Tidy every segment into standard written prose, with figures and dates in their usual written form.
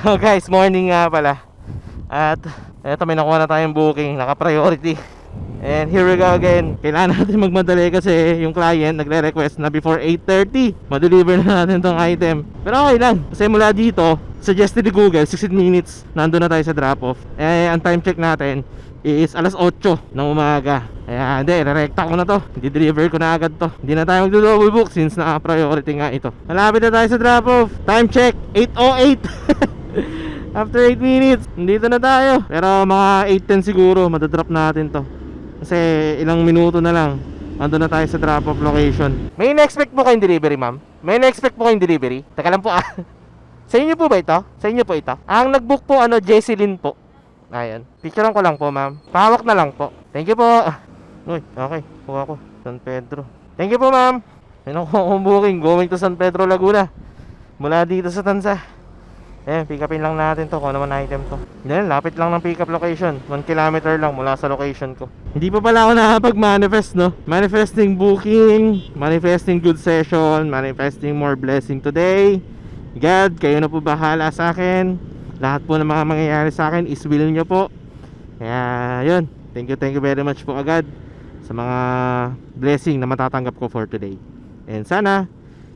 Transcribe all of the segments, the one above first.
Oh guys, morning nga pala. At eto, may nakuha na tayong booking, naka-priority. And here we go again. Kailangan natin magmadali kasi yung client nagre-request na before 8:30 ma-deliver na natin tong item. Pero okay lang, kasi mula dito, suggested ni Google, 16 minutes nandun na tayo sa drop-off. Eh, ang time check natin is alas 8 ng umaga. Kaya hindi, re-recta ko na to, di-deliver ko na agad to. Hindi na tayo magdo-double book since naka-priority nga ito. Malapit na tayo sa drop-off. Time check, 8:08. After 8 minutes, nandito na tayo. Pero mga 8:10 siguro, madadrop natin to. Kasi ilang minuto na lang, ando na tayo sa drop-off location. May in-expect po kayong delivery, ma'am? May in-expect po kayong delivery? Teka lang po ah. Sa inyo po ba ito? Sa inyo po ito? Ang nag-book po, Jesselyn po. Ayan. Picturean ko lang po, ma'am. Pahawak na lang po. Thank you po. Uy, okay. Kuha ko. San Pedro. Thank you po, ma'am. May nakuha akong booking. Going to San Pedro, Laguna. Mula dito sa Tanza. Eh, pick upin lang natin to kung ano man item to. Yan, lapit lang ng pick up location. 1 kilometer lang mula sa location ko. Hindi pa pala ako nakapag-manifest, no? Manifesting booking, manifesting good session, manifesting more blessing today. God, kayo na po bahala sa akin. Lahat po ng mga mangyayari sa akin is will nyo po. Kaya, yun. Thank you very much po agad sa mga blessing na matatanggap ko for today. And sana,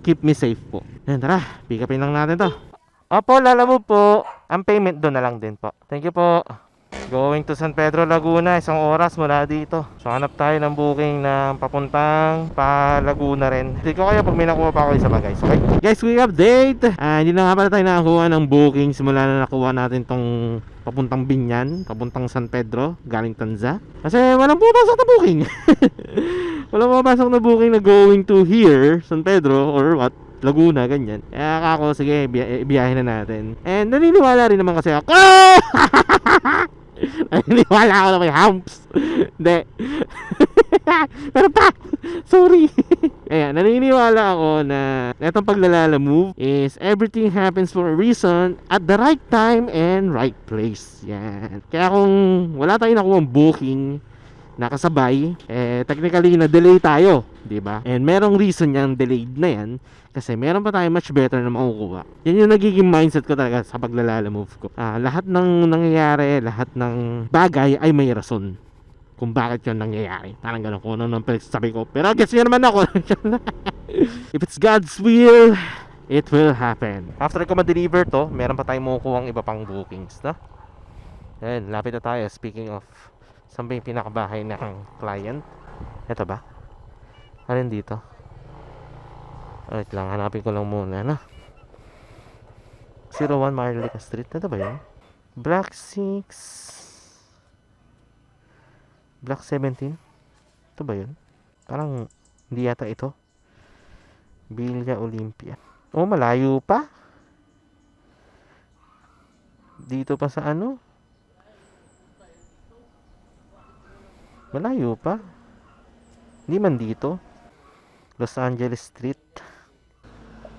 keep me safe po. Yan, tara, pick upin lang natin to. Opo, lalamove po. Ang payment doon na lang din po. Thank you po. Going to San Pedro, Laguna. 1 oras mula dito. So hanap tayo ng booking na papuntang pa Laguna rin. Hindi ko kaya pag may nakuha pa ako isa pa guys. Okay guys, quick update. Hindi na nga pala tayo nakakuha ng booking simula na nakuha natin tong papuntang Binyan, papuntang San Pedro, galing Tanza. Kasi walang pumapasok na booking. Walang pumapasok na booking na going to here, San Pedro or what, Laguna, ganyan. Kaya ako, sige, biyahin na natin. And naniniwala rin naman kasi ako. Naniniwala ako na may humps. Hindi. Pero pa, sorry. Ayan, naniniwala ako na etong paglalala move is everything happens for a reason at the right time and right place. Yan. Kaya kung wala tayong nakuha booking nakasabay, technically na-delay tayo, di ba? And merong reason yung delayed na yan kasi meron pa tayo much better na makukuha. Yan yung nagiging mindset ko talaga sa paglalala move ko. Lahat ng nangyayari, lahat ng bagay ay may rason kung bakit yun nangyayari. Parang ganun kung ano nang sabi ko. Pero guess nyo naman ako. If it's God's will, it will happen. After ko ma-deliver to, meron pa tayong makukuha ang iba pang bookings, no? Ayan, lapit na tayo. Speaking of, saan ba yung pinakabahay ng client? Ito ba? Alin dito? Wait lang, hanapin ko lang muna, no? 01 Marlica Street. Ito ba yun? Block 6 Block 17. Ito ba yun? Parang hindi yata ito. Villa Olympia. Oh, malayo pa. Dito pa sa ano? Malayo pa. Hindi man dito. Los Angeles Street,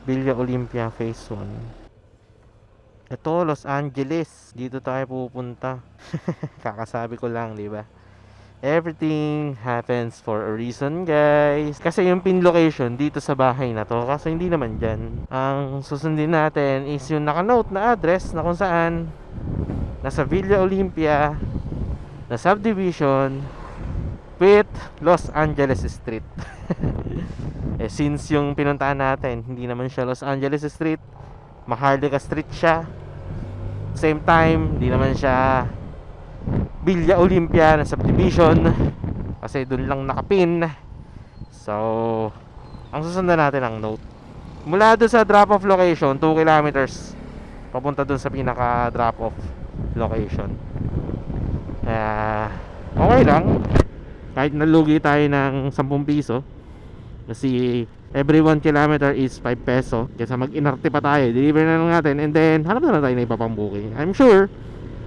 Villa Olympia Phase 1. Ito, Los Angeles. Dito tayo pupunta. Kakasabi ko lang, di ba? Everything happens for a reason, guys. Kasi yung pin location dito sa bahay na to, kasi hindi naman dyan. Ang susundin natin is yung nakanote na address na kung saan nasa Villa Olympia na subdivision with Los Angeles Street. Since yung pinuntahan natin hindi naman siya Los Angeles Street, Maharlika Street siya. Same time, hindi naman siya Villa Olympia na subdivision kasi dun lang nakapin. So ang susundan natin ang note mula dun sa drop-off location, 2 kilometers papunta dun sa pinaka drop-off location. Okay lang kahit nalugi tayo ng 10 piso kasi every 1 kilometer is 5 peso. Kesa mag-inarte pa tayo, deliver na lang natin and then hanap na lang tayo na iba pang booking. I'm sure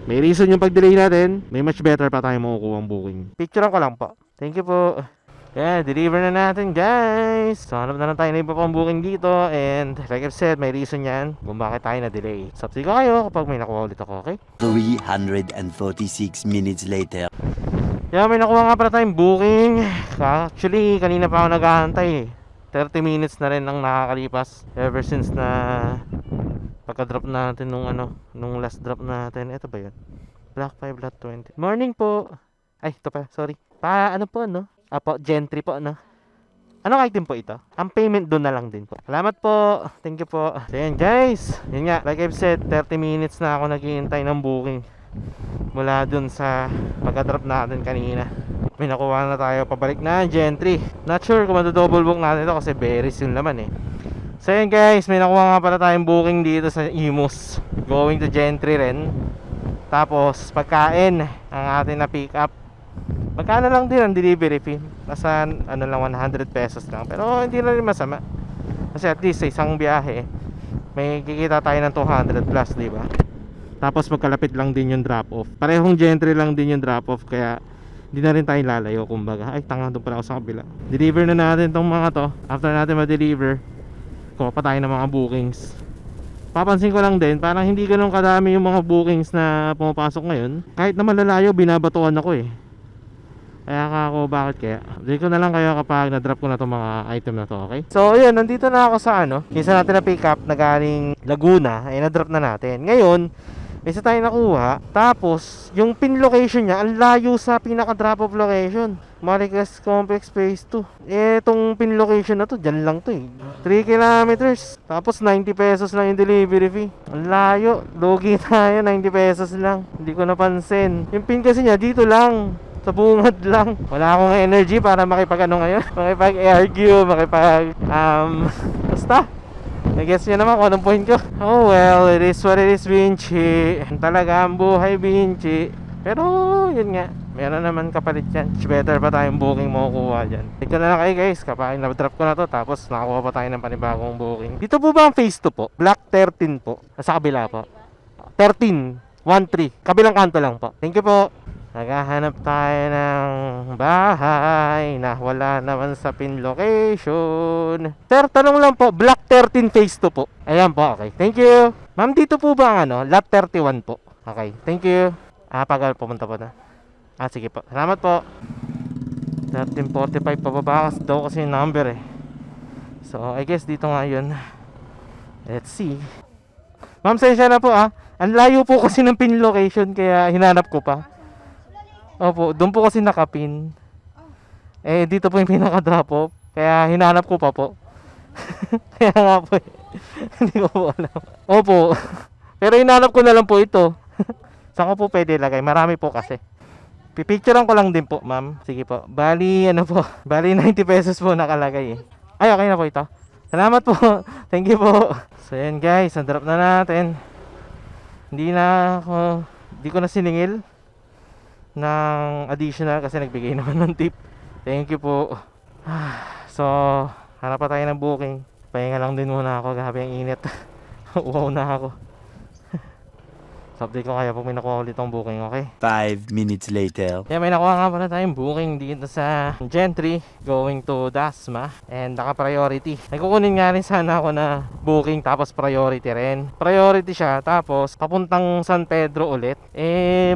may reason yung pag-delay natin, may much better pa tayo makukuha ang booking. Picturean ko lang po. Thank you po. Yeah, deliver na natin guys. So hanap na lang tayo na iba pang booking dito. And like I've said, may reason yan kung bakit tayo na-delay. Subscribe ko kayo kapag may nakuha ulit ako, okay? 346 minutes later. Yeah, may nakuha nga pala tayong booking. Actually, kanina pa ako nag-aantay. 30 minutes na rin ang nakakalipas ever since na Pagka-drop natin nung last drop natin. Ito ba yun? Black 5 lot 20. Morning po. Ay, ito pa, sorry. Ano po, no? Apo, Gentry po, no? Anong item po ito? Ang payment doon na lang din po. Salamat po. Thank you po. So, yan guys. Yun nga, like I've said, 30 minutes na ako naghihintay ng booking. Mula dun sa pagka-drop natin kanina. May nakuha na tayo pabalik na Gentry. Not sure kung double book natin ito kasi berries yung laman eh. So yun guys, may nakuha nga pala tayong booking dito sa Imus. Going to Gentry rin. Tapos pagkain ang atin na pick up. Magkano lang din ang delivery fee? Nasa ano lang 100 pesos lang. Pero hindi na rin masama. Kasi at least sa isang biyahe may kikita tayo ng 200 plus, di ba? Tapos magkalapit lang din yung drop off. Parehong Gentry lang din yung drop off, kaya hindi na rin tayo lalayo kumbaga. Ay, tanga, doon pala ako sa kabila. Deliver na natin tong mga to. After natin ma-deliver, kuha pa tayo ng mga bookings. Papansin ko lang din, parang hindi ganun kadami yung mga bookings na pumapasok ngayon. Kahit na malalayo, binabatuan ako eh. Kaya ako, bakit kaya? Hindi ko na lang kayo kapag na-drop ko na itong mga item na to, okay? So, yun, nandito na ako sa isa natin na pick up na galing Laguna, ay na-drop na natin. Ngayon, isa tayo nakuha. Tapos, yung pin location niya, ang layo sa pinaka-drop off location. Maricas Complex Phase 2. Itong pin location na to, dyan lang to eh. 3 kilometers. Tapos 90 pesos lang yung delivery fee. Ang layo. Logi tayo, 90 pesos lang. Hindi ko napansin. Yung pin kasi niya, dito lang. Sa bungad lang. Wala akong energy para ngayon. Makipag-argue, basta. I guess nyo naman kung anong point ko. Oh well, it is what it is, Vinci. Talaga ang buhay, Vinci. Pero, yun nga. Meron naman kapalit yan. Better pa tayong booking makukuha dyan. Ito na lang kayo guys. Kapag na-drop ko na to, tapos nakakuha pa tayo ng panibagong booking. Dito po ba ang phase 2 po? Black 13 po. Sa kabila po. 13. 1-3. Kabilang kanto lang po. Thank you po. Naghahanap tayo ng bahay na wala naman sa pin location. Sir, tanong lang po, Black 13 phase 2 po. Ayan po, okay. Thank you. Ma'am, dito po ba ang lot 31 po? Okay, thank you. Pagal, pumunta po na. Sige po. Salamat po. 1345 pababa daw kasi yung number eh. So, I guess dito nga yun. Let's see. Ma'am, sensya na po Ang layo po kasi ng pin location kaya hinanap ko pa. Opo, doon po kasi nakapin. Dito po yung pinaka-drop off. Kaya hinanap ko pa po. Kaya nga po hindi ko po alam. Opo. Pero hinanap ko na lang po ito. Saan ko po pwede lagay? Marami po kasi. Pipicturean ko lang din po, ma'am. Sige po. Bali 90 pesos po nakalagay eh. Ay, okay na po ito. Salamat po. Thank you po. So yan guys, na-drop na natin. Hindi ko na siningil ng additional kasi nagbigay naman ng tip. Thank you po. So, hanap pa tayo ng booking. Pahinga lang din muna ako, grabe ang init. Uhaw na ako. So, update ko kaya pag may nakuha ulit ang booking, okay? 5 minutes later. May nakuha nga pala tayong booking dito sa Gentry going to Dasma and naka-priority. Nagkukunin nga rin sana ako na booking tapos priority rin. Priority siya tapos papuntang San Pedro ulit.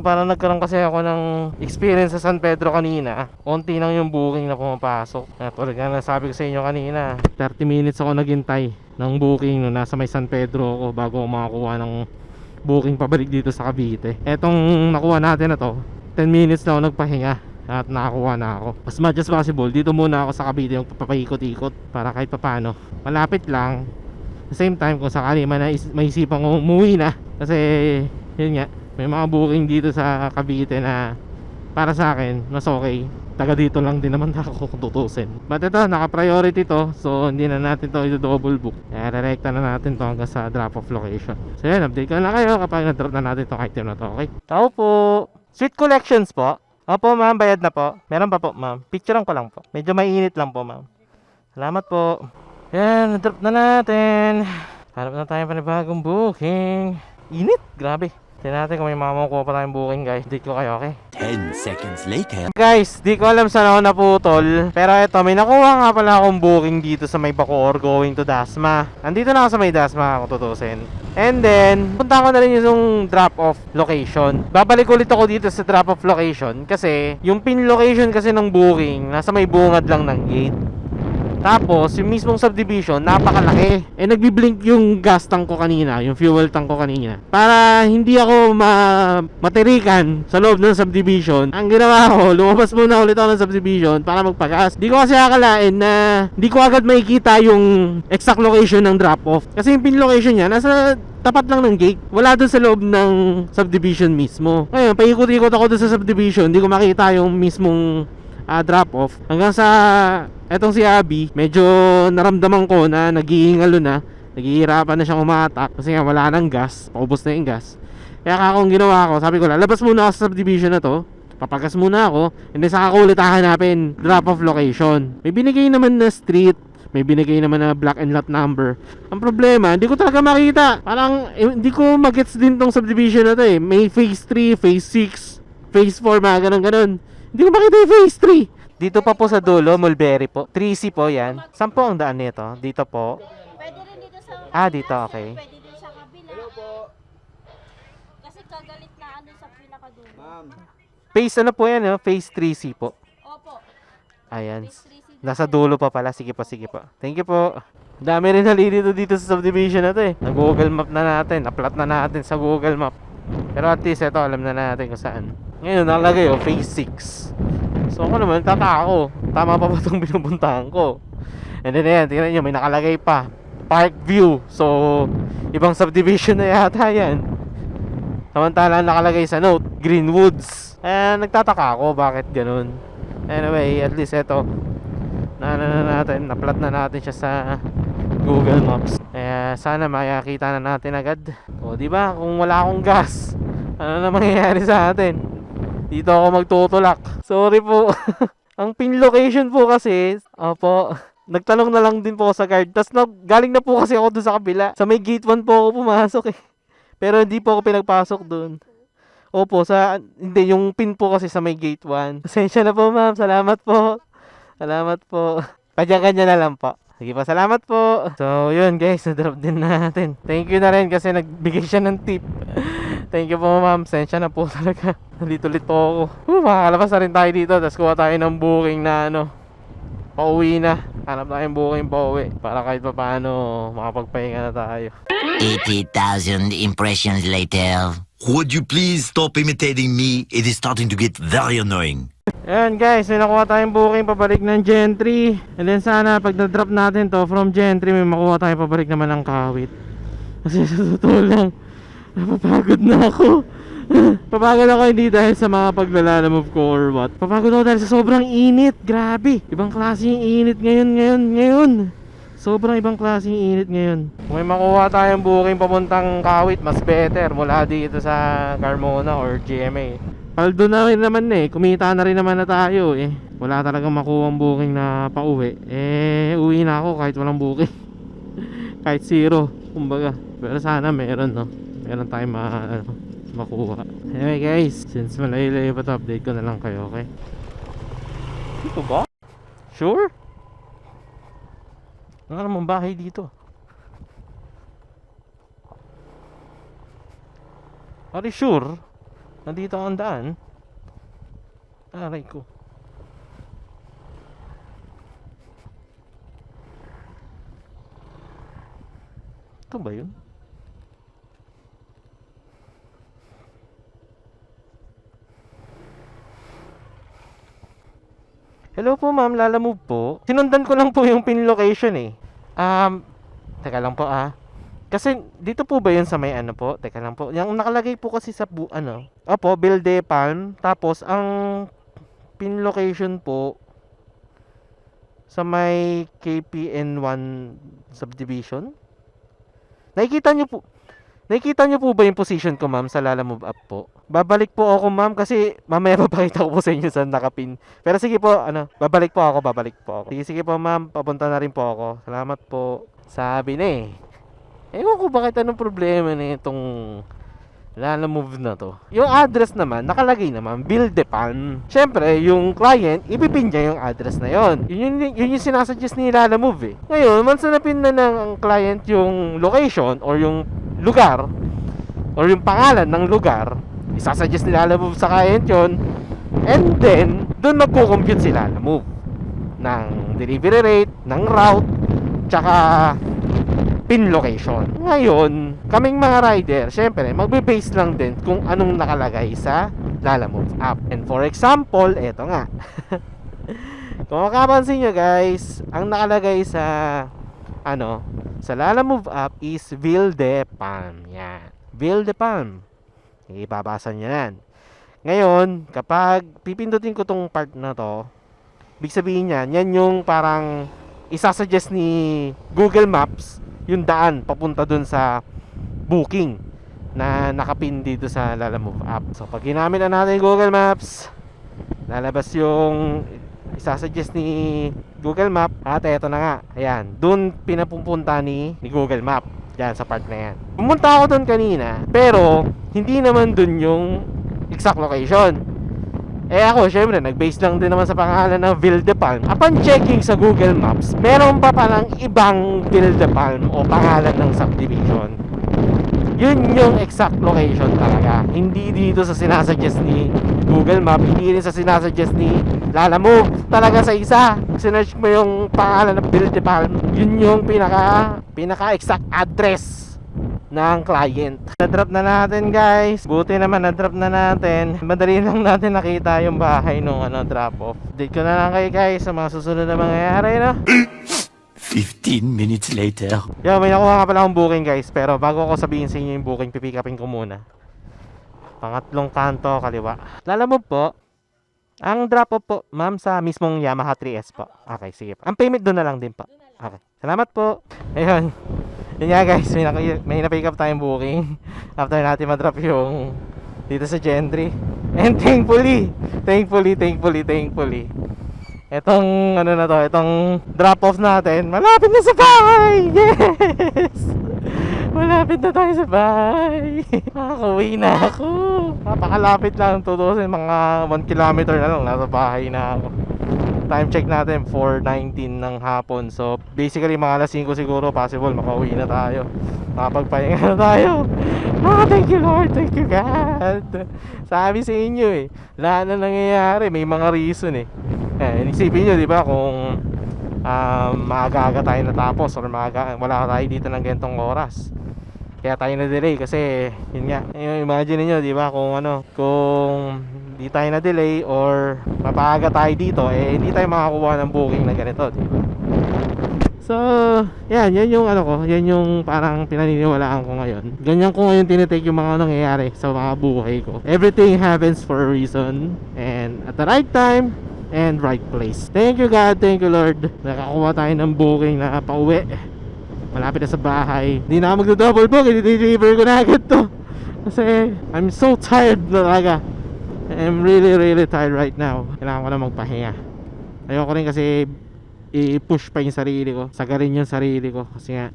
Parang nagkaroon kasi ako ng experience sa San Pedro kanina. Konti lang yung booking na pumapasok. Tulad nga nasabi ko sa inyo kanina, 30 minutes ako naghintay ng booking no nasa may San Pedro ako bago ako makakuha ng booking pabalik dito sa Cavite. Etong nakuha natin na to, 10 minutes na ako nagpahinga at nakakuha na ako. As much as possible, dito muna ako sa Cavite yung papaikot-ikot para kahit papano malapit lang. At the same time, kung sakali man may isipan ko umuwi na kasi yun nga, may mga booking dito sa Cavite na para sa akin, mas okay. Taga dito lang din naman ako kung tutusin. But ito, naka-priority to. So, hindi na natin to i-double book. Kaya direkta na natin to hanggang sa drop-off location. So, yan. Update ko na kayo kapag na-drop na natin tong item na to. Okay? Tao po. Sweet collections po. Opo, ma'am. Bayad na po. Meron pa po, ma'am. Picturean ko lang po. Medyo mainit lang po, ma'am. Salamat po. Yan. Na-drop na natin. Harap na tayo panibagong booking. Init. Grabe. Tignan natin kung may mamakuha pa tayong booking guys. Dito ko kayo, okay? 10 seconds later. Guys, di ko alam saan ako naputol. Pero eto, may nakuha nga pala akong booking dito sa may Bacoor going to Dasma. Andito na ako sa may Dasma kung tutusin. And then, punta ko na rin yung drop-off location. Babalik ulit ako dito sa drop-off location kasi yung pin location kasi ng booking nasa may bungad lang ng gate. Tapos, yung mismong subdivision, napakalaki. Eh, nagbiblink yung gas tank ko kanina, yung fuel tank ko kanina. Para hindi ako matirikan sa loob ng subdivision, ang ginawa ko, lumabas muna ulit ako ng subdivision para magpagas. Di ko kasi akalain na di ko agad makikita yung exact location ng drop-off. Kasi yung pin location niya, nasa tapat lang ng gate. Wala dun sa loob ng subdivision mismo. Ngayon, paikot-ikot ako dun sa subdivision, di ko makita yung mismong drop-off. Hanggang sa etong si Abby, medyo naramdaman ko na naghihingalo na, naghihirapan na siyang umatak kasi nga wala nang gas, paubos na yung gas. Kaya akong ginawa ko, sabi ko, lalabas muna ako sa subdivision na to, papagas muna ako, and then saka ko ulit hahanapin drop-off location. May binigay naman na street, may binigay naman na block and lot number. Ang problema, hindi ko talaga makita. Parang hindi ko magets din tong subdivision na to eh. May phase 3, phase 6, phase 4, mga ganun. Hindi ko makita yung phase 3. Dito pa po sa dulo, Mulberry po. 3C po yan. Saan po ang daan nito? Dito po. Pwede rin dito sa Dito, okay. Pwede din sa kabila. Kasi kagalit na ano sa pinakadulo. Phase ano po yan, phase 3C po. Opo. Ayan. Phase 3C. Nasa dulo pa pala. Sige po, sige po. Thank you po. Dami rin nalilito dito sa subdivision na to eh. Nag-Google Map na natin. Na-plot na natin sa Google Map. Pero at least ito, alam na natin kung saan. Ngayon, nakalagay phase 6. So ako naman, tataka ako. Tama pa ba itong binubuntahan ko? And then ayan, tingnan nyo, may nakalagay pa. Park View. So, ibang subdivision na yata yan. Samantala nakalagay sa note, Greenwoods. Nagtataka ako bakit ganun. Anyway, at least ito, na-plot na natin siya sa Google Maps. Kaya sana makikita na natin agad. O di ba, kung wala akong gas, ano na mangyayari sa atin? Dito ako magtutulak. Sorry po. Ang pin location po kasi, opo, nagtanong na lang din po sa guard. Tapos galing na po kasi ako doon sa kabila. Sa may gate 1 po ako pumasok eh. Pero hindi po ako pinagpasok doon. Opo, hindi, yung pin po kasi sa may gate 1. Pasensya na po ma'am, salamat po. Salamat po. Kanya-kanya na lang po. Sige pa, salamat po. So, yun guys, na-drop din natin. Thank you na rin kasi nagbigay siya ng tip. Thank you po ma'am, pasensya na po talaga. Nalit-ulit po ako. Makakalabas na rin tayo dito. Tapos kuha tayo ng booking na pauwi na. Hanap tayong booking pauwi. Para kahit pa paano makapagpahinga na tayo. 80,000 impressions later. Would you please stop imitating me? It is starting to get very annoying. Ayan guys, may nakuha tayong booking pabalik ng Gentry. And then sana pag na-drop natin to from Gentry, may makuha tayong pabalik naman ng Kawit. Kasi sa totoo lang, napapagod na ako. Papagod ako hindi dahil sa mga paglalalamove ko or what. Papagod ako dahil sa sobrang init. Grabe, ibang klase yung init ngayon. Sobrang ibang klase yung init ngayon. Kung may makuha tayong booking papuntang Kawit, mas better mula dito sa Carmona or GMA. Paldo na rin naman kumita na rin naman na tayo wala talagang makuha ang booking na pauwi. Uwi na ako kahit walang booking. Kahit zero, kumbaga. Pero sana meron meron tayong makuha. Anyway guys, since malayo-layo pa to, update ko na lang kayo, okay? Dito ba? Sure? Wala namang bahay dito. Are you sure? Nandito ang daan. Aray ko. Ito ba yun? Hello po ma'am, lalamove po. Sinundan ko lang po yung pin location Teka lang po Kasi dito po ba yun sa may po? Teka lang po. Yung nakalagay po kasi sa Opo, Bilde Palm. Tapos ang pin location po sa may KPN1 subdivision. Nakikita niyo po ba yung position ko ma'am sa Lalamove app po? Babalik po ako ma'am kasi mamaya papakita ko po sa inyo saan nakapin. Pero sige po, babalik po ako. Sige po ma'am, papunta na rin po ako. Salamat po. Sabi na ewan ko bakit anong problema na itong Lalamove na to. Yung address naman, nakalagay naman, Bilde Palm. Siyempre, yung client, ipipin niya yung address na yon. Yun yung sinasuggest ni Lalamove Ngayon, once na napin na ng client yung location or yung lugar or yung pangalan ng lugar, isasuggest ni Lalamove sa client yon. And then, doon magko-compute si Lalamove ng ng delivery rate, ng route, tsaka pin location. Ngayon, kaming mga rider, syempre, magbe-base lang din kung anong nakalagay sa Lalamove app. And for example, eto nga. Kung makapansin nyo guys, ang nakalagay sa sa Lalamove app is Ville de Palm. Yan. Ville de Palm. Ibabasa nyo yan. Ngayon, kapag pipindutin ko tong part na to, ibig sabihin yan yung parang isasuggest ni Google Maps yung daan papunta dun sa booking na nakapin dito sa Lalamove app. So pag ginamit na natin Google Maps, lalabas yung isasuggest ni Google Map. At eto na nga, ayan, dun pinapupunta ni Google Map, dyan sa part na yan. Pumunta ako dun kanina, pero hindi naman dun yung exact location. Ako, syempre, nag-base lang din naman sa pangalan ng Ville de Palm. Upon checking sa Google Maps, meron pa palang ibang Ville de Palm o pangalan ng subdivision. Yun yung exact location talaga. Hindi dito sa sinasuggest ni Google Map, hindi rin sa sinasuggest ni Lalamove. Talaga sa isa, sinearch mo yung pangalan ng Ville de Palm, yun yung pinaka-exact address ng client. Na-drop na natin guys. Buti naman na-drop na natin. Madali lang natin nakita yung bahay nung drop off. Update ko na lang kayo guys sa mga susunod na mangyayari, no? 15 minutes later. Yo, may nakuha nga pala akong booking guys. Pero bago ko sabihin sa inyo yung booking, pipikapin ko muna. Pangatlong kanto, kaliwa. Lalamove po. Ang drop off po, ma'am, sa mismong Yamaha 3S po. Okay, sige po. Ang payment doon na lang din po. Okay, salamat po. Ayun. Yun nga guys, may na-pick up tayong booking after natin ma-drop yung dito sa Gentry. And thankfully etong itong drop off natin, malapit na sa bahay. Yes! Malapit na tayo sa bahay. Makakauwi na ako. Napakalapit lang, tutusin mga 1 kilometer na lang, nasa bahay na ako. Time check natin 4:19 ng hapon. So basically mga alas 5 siguro possible makauwi na tayo. Makapagpahinga na tayo. Thank you Lord, thank you God. Sabi sa inyo lahat na nangyayari may mga reason Inisipin nyo, di ba, kung maaga-aga tayo natapos or wala tayo dito ng gantong oras. Kaya tayo na-delay kasi yun nga, imagine niyo, di ba, kung di tayo na-delay or mapaaga tayo dito, hindi tayo makakuha ng booking na ganito, di ba? So, yan yung yan yung parang pinaniniwalaan ko ngayon. Ganyan ko ngayon tinitake yung mga nangyayari sa mga buhay ko. Everything happens for a reason and at the right time and right place. Thank you God, thank you Lord. Nakakuha tayo ng booking na pauwi. Malapit na sa bahay. Hindi na magdo-double book, i-deliver ko na agad to. Kasi I'm so tired talaga. I'm really tired right now. Kailangan ko na magpahinga. Ayoko rin kasi i-push pa yung sarili ko, sagarin yung sarili ko. Kasi nga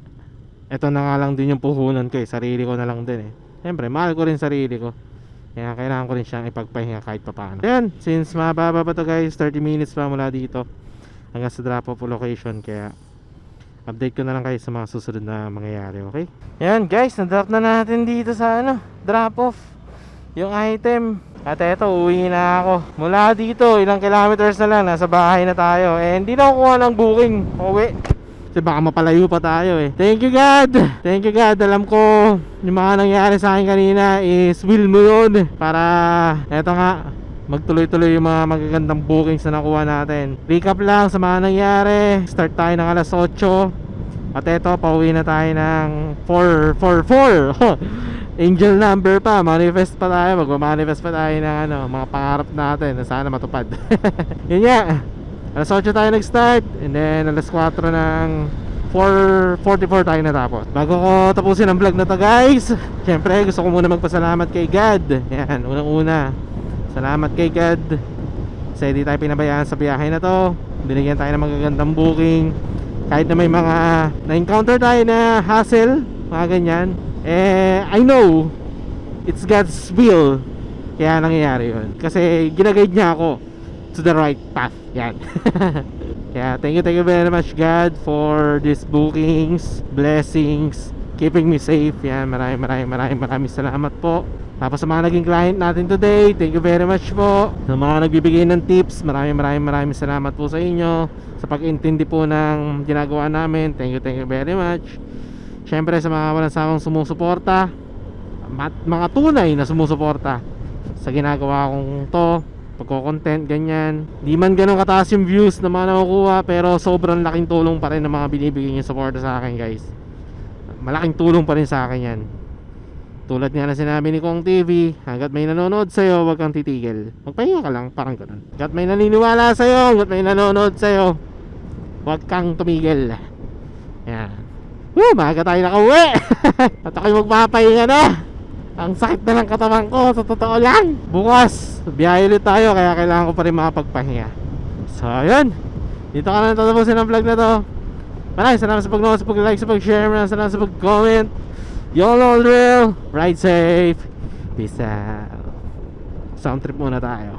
eto na nga lang din yung puhunan ko sarili ko na lang din Siyempre mahal ko rin sarili ko, kaya kailangan ko rin siyang ipagpahinga kahit pa paano. Yan, since mababa pa to guys, 30 minutes pa mula dito hanggang sa drop off location, kaya update ko na lang kayo sa mga susunod na mangyayari, okay? Yan guys, na-drop na natin dito sa drop off yung item. At eto, uwi na ako. Mula dito, ilang kilometers na lang, nasa bahay na tayo. Hindi na ako kuha ng booking, uwi. Kasi baka mapalayo pa tayo Thank you God, thank you God. Alam ko yung mga nangyari sa akin kanina is will mo yun, para eto nga, magtuloy-tuloy yung mga magagandang bookings na nakuha natin. Recap lang sa mga nangyari. Start tayo ng alas 8. At eto, pauwi na tayo ng 444. Angel number pa, manifest pa tayo. Magmamanifest pa tayo ng mga pangarap natin na sana matupad. Yun nga, alas 8 tayo nag-start, and then alas 4 ng 4:44 tayo natapos. Bago ko tapusin ang vlog na to guys, syempre gusto ko muna magpasalamat kay God. Yan, unang-una, salamat kay God kasi di tayo pinabayaan sa biyahe na to. Binigyan tayo ng magagandang booking. Kahit na may mga na-encounter tayo na hassle, mga ganyan, I know it's God's will kaya nangyayari yun, kasi ginaguide niya ako to the right path. Yan. Kaya thank you very much God for these bookings, blessings, keeping me safe. Yan, maraming salamat po. Tapos sa mga naging client natin today, thank you very much po. Sa mga nagbibigay ng tips, maraming salamat po sa inyo. Sa pag-intindi po ng ginagawa namin, thank you very much. Syempre sa mga walang sawang sumusuporta, mga tunay na sumusuporta sa ginagawa kong to, pagko-content, ganyan. Di man ganun kataas yung views na mga nakukuha, pero sobrang laking tulong pa rin ng mga binibigay yung suporta sa akin, guys. Malaking tulong pa rin sa akin yan. Tulad nga na sinabi ni Kong TV, hanggat may nanonood sa'yo, huwag kang titigil. Magpahinga ka lang, parang ganun. Hanggat may naniniwala sa'yo, hanggat may nanonood sa'yo, huwag kang tumigil. Yan. Maaga tayo nakauwi. At ako'y magpapahinga na. Ang sakit na ng katawan ko, sa totoo lang. Bukas, biyahe ulit tayo, kaya kailangan ko pa rin makapagpahinga. So, yun. Dito ka na tatapusin ang vlog na to. Maraming salamat sa pag-nood, sa pag-like, sa pag-share, maraming salamat sa pag-comment. Y'all all real. Ride safe. Peace out. Sound trip muna tayo.